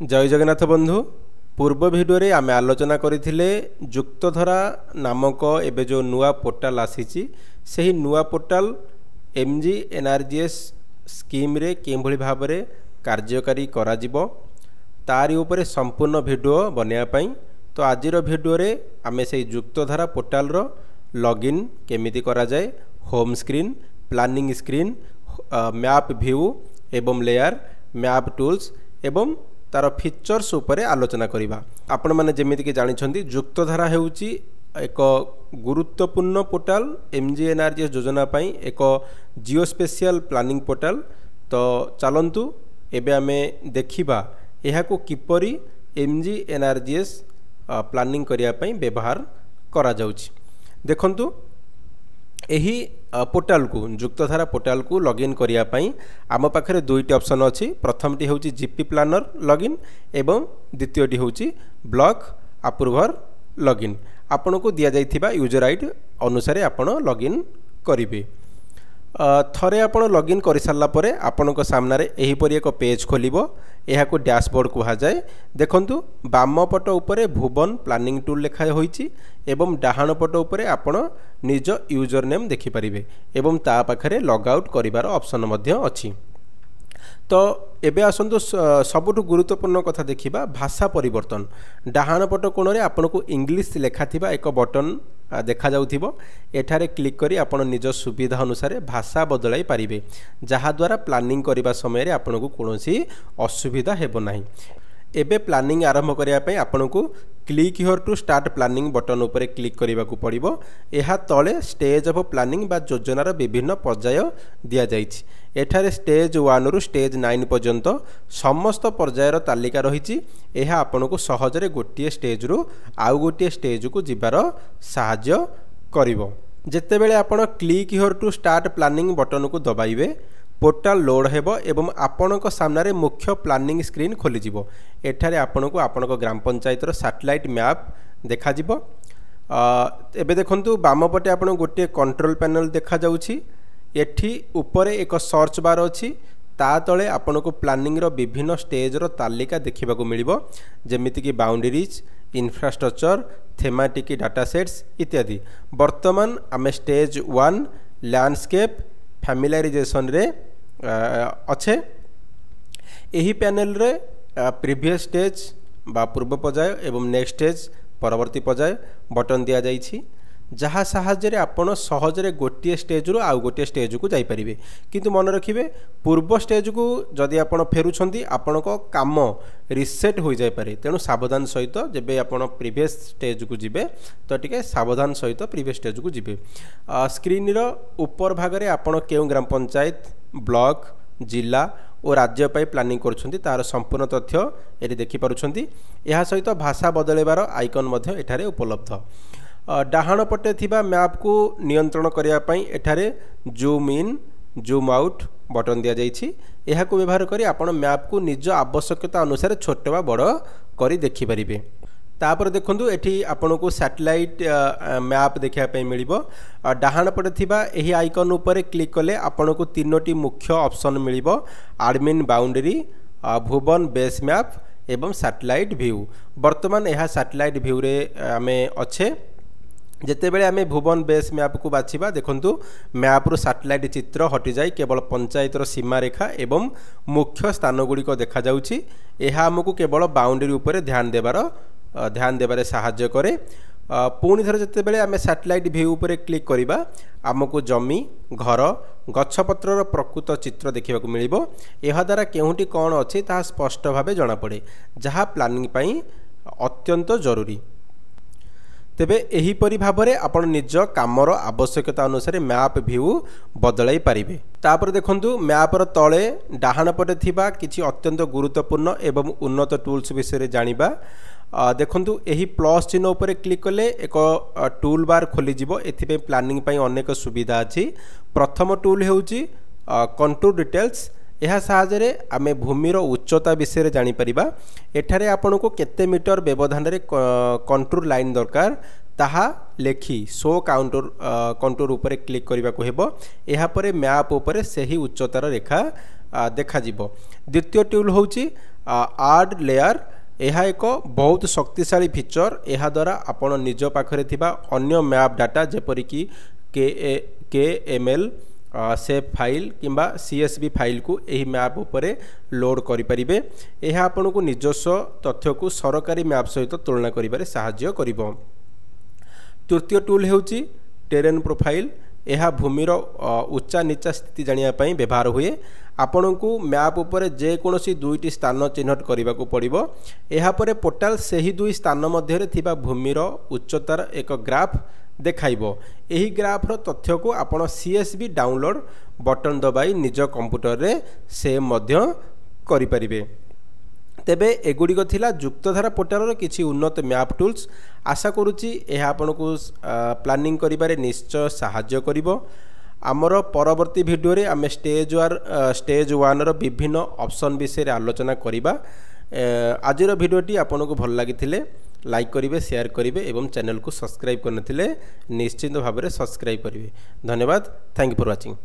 जय जगन्नाथ बंधु पूर्व वीडियो रे आमे आलोचना करथिले युक्तधरा नामक एबे जो नुआ पोर्टाल आसीची सेही नुआ पोर्टाल MGNREGS स्कीम रे केमभली भाव रे कार्यकारी करा जिवो तारि ऊपर संपूर्ण वीडियो बनिया पई। तो आजिर वीडियो रे आमे सेही युक्तधरा पोर्टाल रो लॉगिन केमिति करा जाय, home screen, planning screen, map view एवं लेयर, मैप टूल्स एवं तार फीचर्स उपरे आलोचना करिबा। आपण माने जेमिति कि जानिछंती युक्तधरा हेउची एक गुरुत्वपूर्ण पोर्टाल MGNREGS योजना पई एक जियो स्पेशल प्लानिंग पोर्टाल। तो चलंतु एबे आमे देखिबा एहाको किपरि MGNREGS प्लानिंग करिया पई व्यवहार करा जाउची। देखंतु एही पोर्टाल को युक्तधरा पोर्टाल को लॉगिन करिया पई आम पाखरे दुईटी ऑप्शन अछि। प्रथमटी होउची जीपी प्लानर लॉगिन एवं द्वितीयटी होउची ब्लॉक अप्रूवर लॉगिन। आपन को दिया जाइथिबा यूजर आईडी अनुसार आपन लॉगिन करिवे। थरे आपन लॉगिन करि सारला परे आपन को सामने रे एही परि एक पेज खोलिबो। एहा को डैशबोर्ड कुहा जाय। देखंतु बाम पट उपरे भुवन प्लानिंग टूल लिखा होईची एवं डाहाण पट उपरे आपन निज यूजर नेम देखि परिबे एवं ता पाखरे लॉग आउट करिवार ऑप्शन मध्य अछि। तो एबे आसंतु सबुठु गुरुत्वपूर्ण कथा देखिबा भाषा परिवर्तन। डाहाण पट कोण रे आपन को इंग्लिश लेखा थिबा एक बटन देखा जाउथिबो। एठारे क्लिक करी आपण निज सुविधा अनुसार भाषा बदलाई पारिबे, जहा द्वारा प्लानिंग करिबा समय रे आपण को कोनोसी असुविधा हेबो नाही। एबे प्लानिंग आरंभ करिया पई आपण को click here to start planning button उपरे क्लिक करिबा को पड़िबो। एहा तळे स्टेज ऑफ प्लानिंग बा योजनार विभिन्न पर्याय दिया जाइछि। एठारे स्टेज 1 रु स्टेज 9 पर्यंत समस्त पर्यायर तालिका रहिछि। एहा आपण को सहजरे गोटिए स्टेज रु आउ गोटिए स्टेज को जिबार सहाय्य करिवो। जेतेबेले आपण click here to start planning button को दबाइबे पोर्टाल लोड हेबो एवं आपणक सामने मुख्य प्लानिंग स्क्रीन खोली जिवो। एठारे आपणक आपणक ग्राम पंचायत रो सैटेलाइट मैप देखा जिवो। एबे देखंतु बाम पटे आपण गोटे कंट्रोल पैनल देखा जाउछि। एठी ऊपर एक सर्च बार अछि। ता तळे आपणक प्लानिंग रो विभिन्न स्टेज रो तालिका देखिबा को मिलिबो, जेमिति कि बाउंडरीज, इंफ्रास्ट्रक्चर, थेमाटिक डाटा सेट्स इत्यादि। वर्तमान आमे स्टेज 1 लैंडस्केप फैमिलियराइजेशन रे अच्छे। एही पैनल रे प्रीवियस स्टेज बा पूर्व पर्याय एवं नेक्स्ट स्टेज परवर्ती पर्याय बटन दिया जाइछि, जहाँ साहाय्य आपण सहजरे गोटे स्टेज रु आउ गोटे स्टेज को जाई परिबे। किंतु मन रखिबे पूर्व स्टेज को जदि आपण फेरुछंती आपण को काम रिसेट हो जाय पारे, तेणु सावधान सहित जेबे आपण प्रीवियस स्टेज को जिबे तो टिके सावधान सहित प्रीवियस स्टेज को जिबे। स्क्रीन रो ऊपर भाग रे आपण केउ ग्राम पंचायत, ब्लॉक, जिला और राज्य पाई प्लानिंग करछंती तार संपूर्ण तथ्य एरि देखि पारुछंती। एहा सहित भाषा बदलेबार आइकन मध्ये एठारे उपलब्ध। डाहाण पटे थिबा मैप को नियंत्रण करिया पई एठारे zoom in zoom out button दिया जाइछि। एहा को व्यवहार करी आपण मैप को निज आवश्यकता अनुसार छोट बा बड़ करी देखि परिबे। तापर देखंतु एठी आपण को सैटेलाइट मैप देखिया पई मिलिबो। डाहाण पटे थिबा एही आइकन ऊपर क्लिक कले आपण को तीनोटी मुख्य ऑप्शन मिलिबो, एडमिन बाउंड्री, भुवन बेस मैप एवं सैटेलाइट व्यू। वर्तमान एहा सैटेलाइट व्यू रे आमे अच्छे। जेतेबेले आमे भुवन बेस मैप को बाछिबा देखंतु मैप रो सैटेलाइट चित्र हटि जाय केवल पंचायत रो सीमा रेखा एवं मुख्य स्थान गुडी को देखा जाउछि। एहा हमकु केवल बाउंड्री ऊपर ध्यान देबारे सहाय्य करे। पुणी थरे जेतेबेले आमे सैटेलाइट व्यू ऊपर क्लिक करिबा हमकु जमी, घर, गछपत्र रो प्रकृत चित्र देखिबा को मिलिबो। एहा द्वारा केउंटी कोन अछि ता स्पष्ट भाबे जणा पड़े, जहा प्लानिंग पई अत्यंत जरूरी। तेबे एही परि भाबरे आपण निज कामर आवश्यकता अनुसार मैप व्यू बदलाई पारिबे। तापर देखंतु मैप रो तळे डाहाण पटे थिबा किछि अत्यंत गुरुत्वपूर्ण एवं उन्नत टूल्स विषय रे जानिबा। देखंतु एही प्लस चिन्ह ऊपर क्लिक कले एक टूल बार खोली जिवो। एथिबे प्लानिंग पई अनेक सुविधा अछि। प्रथम टूल हेउची कंटूर डिटेल्स। यह साहाय्य आमे भूमि रो उच्चता विषय रे जानि परिबा। एठारे आपण को केते मीटर व्यवधान रे कंटूर लाइन दरकार ताहा लेखि शो कंटूर ऊपर क्लिक करबा को हेबो। एहा परे मैप ऊपर सही उच्चतार रेखा देखा जिवो। द्वितीय टूल होउची आड लेयर यह एक बहुत शक्तिशाली फीचर। यह द्वारा आपण निज पाखरे थिबा अन्य मैप डाटा जेपरिक KML सेव फाइल किंबा CSV फाइल को यही मैप उपरे लोड करिपारिबे। यह आपन को निजस्व तथ्य को सरकारी मैप सहित तुलना करिबारे सहाय्य करिवो। तृतीय टूल हेउची टेरेन प्रोफाइल। यह भूमिर उच्चा नीचा स्थिति जानिया पई व्यवहार हुए। आपण को मैप उपरे जे कोनोसी दुईटी स्थान चिन्हट करने को पड़िबो। एहा परे पोर्टाल सही दुई स्थान मध्य थिबा भूमिर उच्चतार एक ग्राफ देखाइबो। एही ग्राफर तथ्य को आपण CSV डाउनलोड बटन दबाई निज कंप्यूटर रे सेव मध्य करि परिबे। तेबे एगुड़िक थिला युक्तधारा पोर्टाल किछि उन्नत मैप टूल्स। आशा करुच्ची यह आपन को प्लानिंग करिबारे निश्चय सहाय्य करिबो। आमर परवर्ती वीडियो रे आमे स्टेज 1 रो विभिन्न ऑप्शन विषय आलोचना करिबा। आजिर वीडियोटी आपन को भल लागिथिले लाइक करिवे, शेयर करिवे एवं चैनल को सब्सक्राइब करनथिले निश्चित भाव में सब्सक्राइब करिवे। धन्यवाद। Thank you for watching.